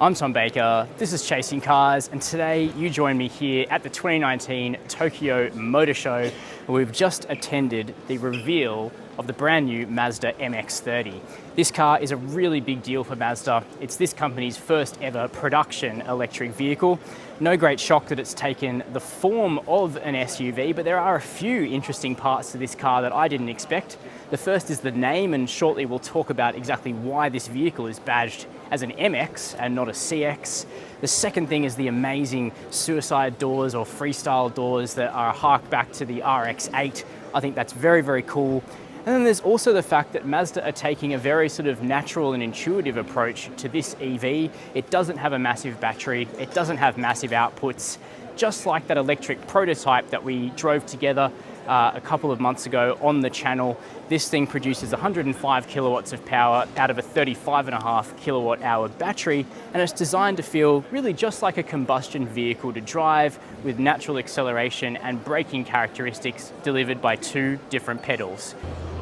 I'm Tom Baker, this is Chasing Cars, and today you join me here at the 2019 Tokyo Motor Show, where we've just attended the reveal of the brand new Mazda MX-30. This car is a really big deal for Mazda. It's this company's first ever production electric vehicle. No great shock that it's taken the form of an SUV, but there are a few interesting parts to this car that I didn't expect. The first is the name, and shortly we'll talk about exactly why this vehicle is badged as an MX and not a CX. The second thing is the amazing suicide doors or freestyle doors that are hark back to the RX-8. I think that's very, very cool. And then there's also the fact that Mazda are taking a very sort of natural and intuitive approach to this EV. It doesn't have a massive battery, it doesn't have massive outputs, just like that electric prototype that we drove together a couple of months ago on the channel. This thing produces 105 kilowatts of power out of a 35.5 kilowatt hour battery, and it's designed to feel really just like a combustion vehicle to drive, with natural acceleration and braking characteristics delivered by two different pedals.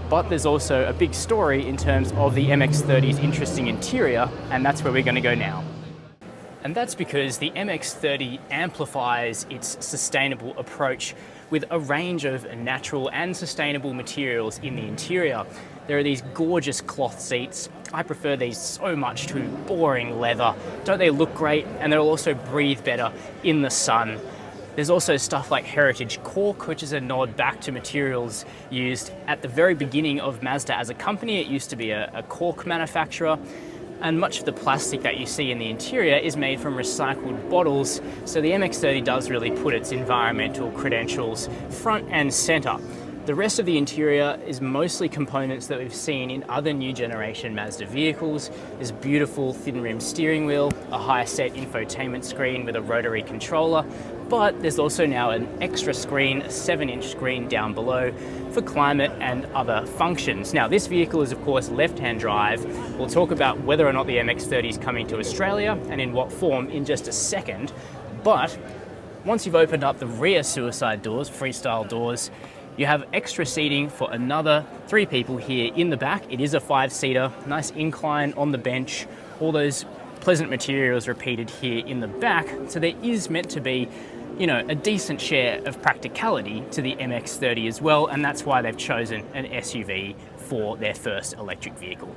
But there's also a big story in terms of the MX-30's interesting interior, and that's where we're going to go now. And that's because the MX-30 amplifies its sustainable approach with a range of natural and sustainable materials in the interior. There are these gorgeous cloth seats. I prefer these so much to boring leather. Don't they look great? And they'll also breathe better in the sun. There's also stuff like heritage cork, which is a nod back to materials used at the very beginning of Mazda as a company. It used to be a cork manufacturer. And much of the plastic that you see in the interior is made from recycled bottles, so the MX-30 does really put its environmental credentials front and center. The rest of the interior is mostly components that we've seen in other new generation Mazda vehicles. There's a beautiful thin rim steering wheel, a higher set infotainment screen with a rotary controller, but there's also now an extra screen, a 7-inch screen down below for climate and other functions. Now, this vehicle is of course left-hand drive. We'll talk about whether or not the MX-30 is coming to Australia and in what form in just a second. But once you've opened up the rear suicide doors, freestyle doors, you have extra seating for another 3 people here in the back. It is a 5-seater, nice incline on the bench, all those pleasant materials repeated here in the back. So there is meant to be, a decent share of practicality to the MX-30 as well, and that's why they've chosen an SUV for their first electric vehicle.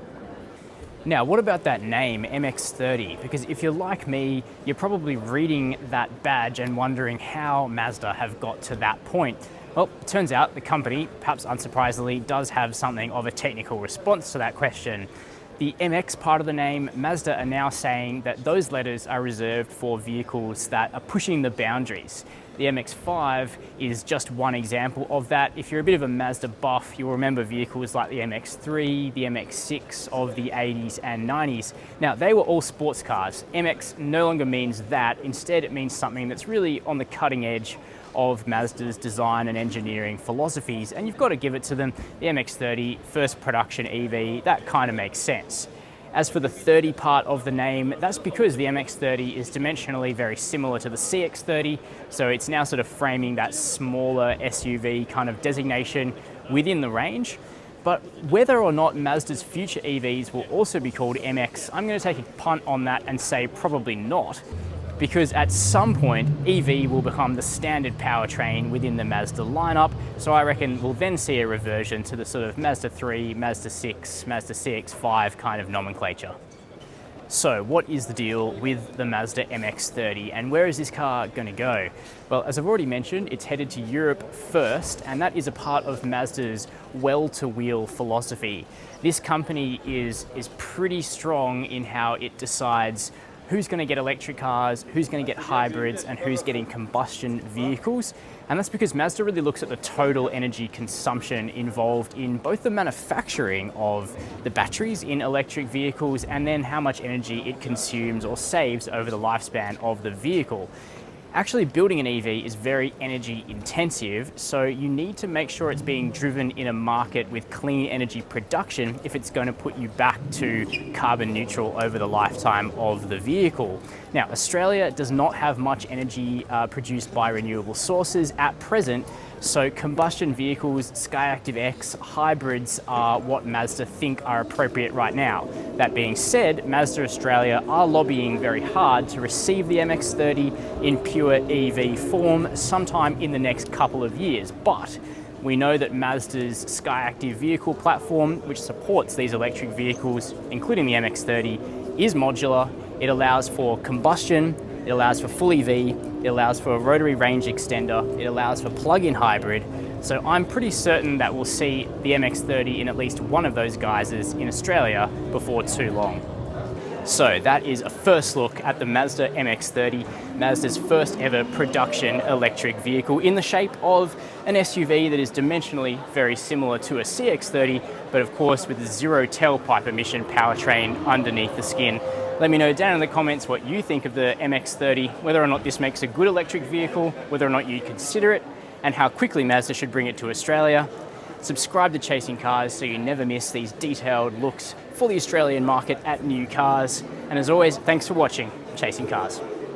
Now, what about that name, MX-30? Because if you're like me, you're probably reading that badge and wondering how Mazda have got to that point. Well, it turns out the company, perhaps unsurprisingly, does have something of a technical response to that question. The MX part of the name, Mazda are now saying that those letters are reserved for vehicles that are pushing the boundaries. The MX-5 is just one example of that. If you're a bit of a Mazda buff, you'll remember vehicles like the MX-3, the MX-6 of the 80s and 90s. Now, they were all sports cars. MX no longer means that. Instead, it means something that's really on the cutting edge of Mazda's design and engineering philosophies, and you've got to give it to them. The MX-30, first production EV, that kind of makes sense. As for the 30 part of the name, that's because the MX-30 is dimensionally very similar to the CX-30, so it's now sort of framing that smaller SUV kind of designation within the range. But whether or not Mazda's future EVs will also be called MX, I'm going to take a punt on that and say probably not, because at some point EV will become the standard powertrain within the Mazda lineup, so I reckon we'll then see a reversion to the sort of Mazda 3, Mazda 6, Mazda CX-5 kind of nomenclature. So what is the deal with the Mazda MX-30 and where is this car going to go? Well, as I've already mentioned, it's headed to Europe first, and that is a part of Mazda's well-to-wheel philosophy. This company is pretty strong in how it decides who's going to get electric cars, who's going to get hybrids, and who's getting combustion vehicles. And that's because Mazda really looks at the total energy consumption involved in both the manufacturing of the batteries in electric vehicles and then how much energy it consumes or saves over the lifespan of the vehicle. Actually, building an EV is very energy intensive, so you need to make sure it's being driven in a market with clean energy production if it's going to put you back to carbon neutral over the lifetime of the vehicle. Now, Australia does not have much energy produced by renewable sources at present, so combustion vehicles, Skyactiv X, hybrids are what Mazda think are appropriate right now. That being said, Mazda Australia are lobbying very hard to receive the MX-30 in pure EV form sometime in the next couple of years. But we know that Mazda's Skyactiv vehicle platform, which supports these electric vehicles, including the MX-30, is modular. It allows for combustion, it allows for full EV, it allows for a rotary range extender, it allows for plug-in hybrid. So I'm pretty certain that we'll see the MX-30 in at least one of those guises in Australia before too long. So that is a first look at the Mazda MX-30, Mazda's first ever production electric vehicle in the shape of an SUV that is dimensionally very similar to a CX-30, but of course with a zero tailpipe emission powertrain underneath the skin. Let me know down in the comments what you think of the MX-30, whether or not this makes a good electric vehicle, whether or not you'd consider it, and how quickly Mazda should bring it to Australia. Subscribe to Chasing Cars so you never miss these detailed looks for the Australian market at new cars. And as always, thanks for watching Chasing Cars.